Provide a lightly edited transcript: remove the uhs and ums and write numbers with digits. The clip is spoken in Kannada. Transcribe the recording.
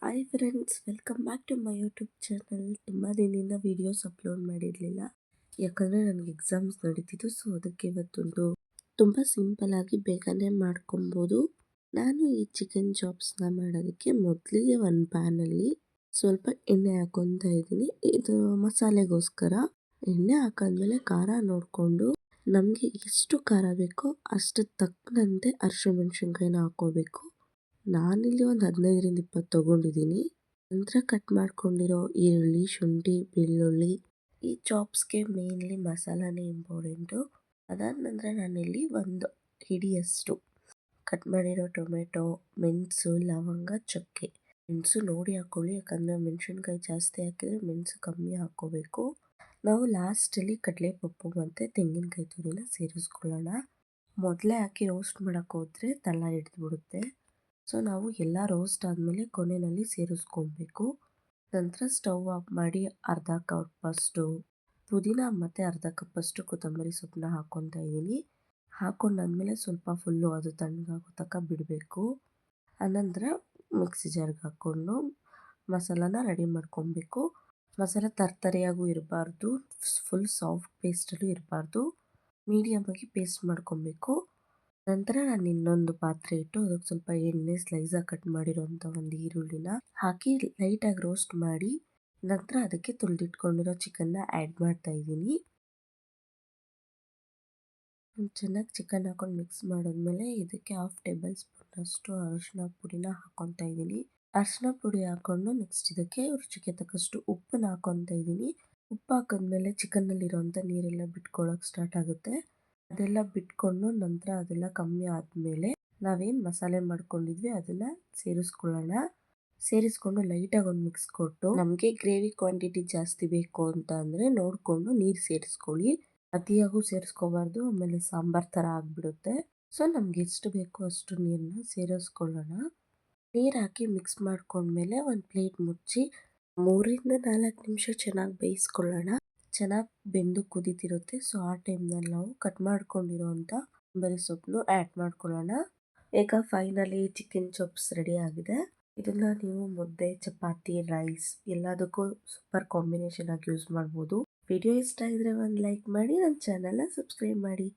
Hi friends, welcome back to my YouTube channel. ತುಂಬ ದಿನದಿಂದ ವೀಡಿಯೋಸ್ ಅಪ್ಲೋಡ್ ಮಾಡಿರಲಿಲ್ಲ, ಯಾಕಂದರೆ ನನಗೆ ಎಕ್ಸಾಮ್ಸ್ ನಡೀತಿತ್ತು. ಸೊ ಅದಕ್ಕೆ ಇವತ್ತೊಂದು ತುಂಬ ಸಿಂಪಲ್ಲಾಗಿ ಬೇಗನೆ ಮಾಡ್ಕೊಬೋದು. ನಾನು ಈ ಚಿಕನ್ ಚಾಪ್ಸ್ನ ಮಾಡೋದಕ್ಕೆ ಮೊದಲಿಗೆ ಒಂದು ಪ್ಯಾನಲ್ಲಿ ಸ್ವಲ್ಪ ಎಣ್ಣೆ ಹಾಕೊತಾ ಇದ್ದೀನಿ. ಇದು ಮಸಾಲೆಗೋಸ್ಕರ. ಎಣ್ಣೆ ಹಾಕಾದ್ಮೇಲೆ ಖಾರ ನೋಡಿಕೊಂಡು ನಮಗೆ ಎಷ್ಟು ಖಾರ ಬೇಕೋ ಅಷ್ಟು ತಕ್ಕಂತೆ ಅರಿಶಿಣ ಮೆಣಸಿನ್ಕಾಯಿನ ಹಾಕ್ಕೋಬೇಕು. ನಾನಿಲ್ಲಿ ಒಂದು 15-20 ತೊಗೊಂಡಿದ್ದೀನಿ. ನಂತರ ಕಟ್ ಮಾಡ್ಕೊಂಡಿರೋ ಈರುಳ್ಳಿ, ಶುಂಠಿ, ಬೆಳ್ಳುಳ್ಳಿ, ಈ ಚಾಪ್ಸ್ಗೆ ಮೇನ್ಲಿ ಮಸಾಲಾನೇ ಇಂಪಾರ್ಟೆಂಟು. ಅದಾದ ನಂತರ ನಾನಿಲ್ಲಿ ಒಂದು ಹಿಡಿಯಷ್ಟು ಕಟ್ ಮಾಡಿರೋ ಟೊಮೆಟೊ, ಮೆಣಸು, ಲವಂಗ, ಚಕ್ಕೆ. ಮೆಣಸು ನೋಡಿ ಹಾಕ್ಕೊಳ್ಳಿ, ಯಾಕಂದರೆ ಮೆಣಸಿನ್ಕಾಯಿ ಜಾಸ್ತಿ ಹಾಕಿದರೆ ಮೆಣಸು ಕಮ್ಮಿ ಹಾಕ್ಕೋಬೇಕು. ನಾವು ಲಾಸ್ಟಲ್ಲಿ ಕಡಲೆಪಪ್ಪು ಮತ್ತು ತೆಂಗಿನಕಾಯಿ ತುರಿನ ಸೇರಿಸ್ಕೊಳ್ಳೋಣ. ಮೊದಲೇ ಹಾಕಿ ರೋಸ್ಟ್ ಮಾಡೋಕ್ಕೆ ಹೋದರೆ ತಳ ಹಿಡಿದ್ಬಿಡುತ್ತೆ. ಸೊ ನಾವು ಎಲ್ಲ ರೋಸ್ಟ್ ಆದಮೇಲೆ ಕೊನೆಯಲ್ಲಿ ಸೇರಿಸ್ಕೊಬೇಕು. ನಂತರ ಸ್ಟವ್ ಆಫ್ ಮಾಡಿ ಅರ್ಧ ಕಪ್ಪಷ್ಟು ಪುದೀನ ಮತ್ತು ಅರ್ಧ ಕಪ್ಪಷ್ಟು ಕೊತ್ತಂಬರಿ ಸೊಪ್ಪನ್ನ ಹಾಕ್ಕೊತಾ ಇದ್ದೀನಿ. ಹಾಕ್ಕೊಂಡಾದ್ಮೇಲೆ ಸ್ವಲ್ಪ ಫುಲ್ಲು ಅದು ತಣ್ಣಗಾಗೋ ತನಕ ಬಿಡಬೇಕು. ಆನಂತರ ಮಿಕ್ಸಿ ಜಾರ್ಗೆ ಹಾಕ್ಕೊಂಡು ಮಸಾಲಾನ ರೆಡಿ ಮಾಡ್ಕೊಬೇಕು. ಮಸಾಲ ತರ್ತರಿಯಾಗೂ ಇರಬಾರ್ದು, ಫುಲ್ ಸಾಫ್ಟ್ ಪೇಸ್ಟಲ್ಲೂ ಇರಬಾರ್ದು, ಮೀಡಿಯಮಾಗಿ ಪೇಸ್ಟ್ ಮಾಡ್ಕೊಬೇಕು. ನಂತರ ನಾನು ಇನ್ನೊಂದು ಪಾತ್ರೆ ಇಟ್ಟು ಅದಕ್ಕೆ ಸ್ವಲ್ಪ ಎಣ್ಣೆ, ಸ್ಲೈಸಾಗಿ ಕಟ್ ಮಾಡಿರೋಂಥ ಒಂದು ಈರುಳ್ಳಿನ ಹಾಕಿ ಲೈಟಾಗಿ ರೋಸ್ಟ್ ಮಾಡಿ ನಂತರ ಅದಕ್ಕೆ ತುಳಿದಿಟ್ಕೊಂಡಿರೋ ಚಿಕನ್ನ ಆ್ಯಡ್ ಮಾಡ್ತಾ ಇದ್ದೀನಿ. ಚೆನ್ನಾಗಿ ಚಿಕನ್ ಹಾಕೊಂಡು ಮಿಕ್ಸ್ ಮಾಡಿದ್ಮೇಲೆ ಇದಕ್ಕೆ 1/2 ಟೇಬಲ್ ಸ್ಪೂನಷ್ಟು ಅರಿಶಿನ ಪುಡಿನ ಹಾಕ್ಕೊತಾ ಇದ್ದೀನಿ. ಅರಿಶಿನ ಪುಡಿ ಹಾಕ್ಕೊಂಡು ನೆಕ್ಸ್ಟ್ ಇದಕ್ಕೆ ರುಚಿಗೆ ತಕ್ಕಷ್ಟು ಉಪ್ಪನ್ನ ಹಾಕ್ಕೊತಾ ಇದ್ದೀನಿ. ಉಪ್ಪು ಹಾಕಿದ್ಮೇಲೆ ಚಿಕನ್ನಲ್ಲಿರೋಂಥ ನೀರೆಲ್ಲ ಬಿಟ್ಕೊಳ್ಳೋಕೆ ಸ್ಟಾರ್ಟ್ ಆಗುತ್ತೆ. ಅದೆಲ್ಲ ಬಿಟ್ಕೊಂಡು ನಂತರ ಅದೆಲ್ಲ ಕಮ್ಮಿ ಆದಮೇಲೆ ನಾವೇನು ಮಸಾಲೆ ಮಾಡ್ಕೊಂಡಿದ್ವಿ ಅದನ್ನು ಸೇರಿಸ್ಕೊಂಡು ಲೈಟಾಗಿ ಒಂದು ಮಿಕ್ಸ್ ಕೊಟ್ಟು, ನಮಗೆ ಗ್ರೇವಿ ಕ್ವಾಂಟಿಟಿ ಜಾಸ್ತಿ ಬೇಕು ಅಂತ ಅಂದರೆ ನೋಡಿಕೊಂಡು ನೀರು ಸೇರಿಸ್ಕೊಳ್ಳಿ. ಅತಿಯಾಗೂ ಸೇರಿಸ್ಕೋಬಾರ್ದು, ಆಮೇಲೆ ಸಾಂಬಾರು ಥರ ಆಗಿಬಿಡುತ್ತೆ. ಸೊ ನಮ್ಗೆ ಎಷ್ಟು ಬೇಕೋ ಅಷ್ಟು ನೀರನ್ನ ಸೇರಿಸ್ಕೊಳ್ಳೋಣ. ನೀರು ಹಾಕಿ ಮಿಕ್ಸ್ ಮಾಡ್ಕೊಂಡ್ಮೇಲೆ ಒಂದು ಪ್ಲೇಟ್ ಮುಚ್ಚಿ 3-4 ನಿಮಿಷ ಚೆನ್ನಾಗಿ ಬೇಯಿಸ್ಕೊಳ್ಳೋಣ. ಚೆನ್ನಾಗಿ ಬೆಂದು ಕುದೀತಿರುತ್ತೆ. ಸೊ ಆ ಟೈಮ್ನಲ್ಲಿ ನಾವು ಕಟ್ ಮಾಡ್ಕೊಂಡಿರೋಂಥ ಕೊತ್ತಂಬರಿ ಸೊಪ್ಪನ್ನು ಆ್ಯಡ್ ಮಾಡ್ಕೊಳ್ಳೋಣ. ಈಗ ಫೈನಲಿ ಚಿಕನ್ ಚಾಪ್ಸ್ ರೆಡಿ ಆಗಿದೆ. ಇದನ್ನು ನೀವು ಮುದ್ದೆ, ಚಪಾತಿ, ರೈಸ್ ಎಲ್ಲದಕ್ಕೂ ಸೂಪರ್ ಕಾಂಬಿನೇಷನ್ ಆಗಿ ಯೂಸ್ ಮಾಡ್ಬೋದು. ವಿಡಿಯೋ ಇಷ್ಟ ಆಗಿದ್ರೆ ಒಂದು ಲೈಕ್ ಮಾಡಿ, ನನ್ನ ಚಾನಲ್ನ ಸಬ್ಸ್ಕ್ರೈಬ್ ಮಾಡಿ.